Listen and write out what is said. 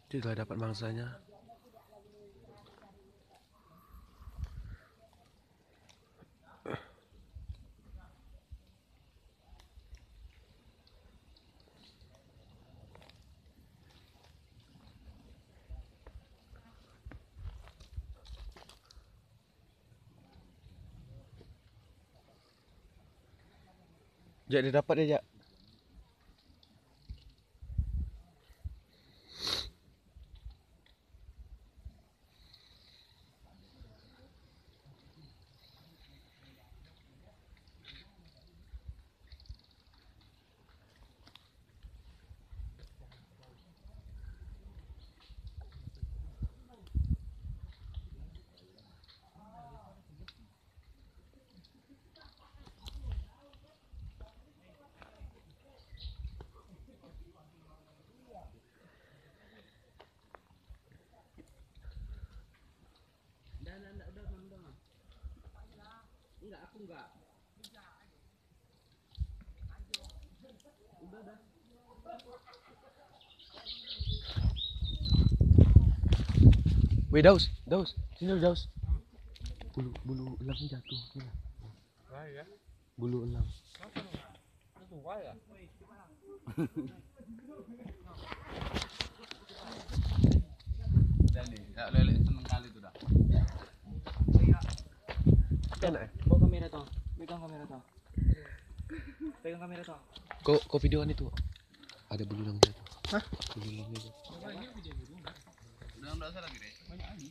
Jika dapat mangsanya. Jak, dia dapat dia, Jak. Enggak, aku enggak. Udah dah. Weh, Daus, sini Daus. Bulu elangnya jatuh. Sini. Ya. Bulu elang. Itu wah ya. Dan nih, ya lele seneng kali itu dah. Enak ya? Bawa kamera toh. Pegang kamera toh. Pegang kamera toh. Kau videoan itu. Ada bulu elang jatuh. Hah? Bulu elang jatuh. Udah enggak usah lagi deh. Banyak lagi.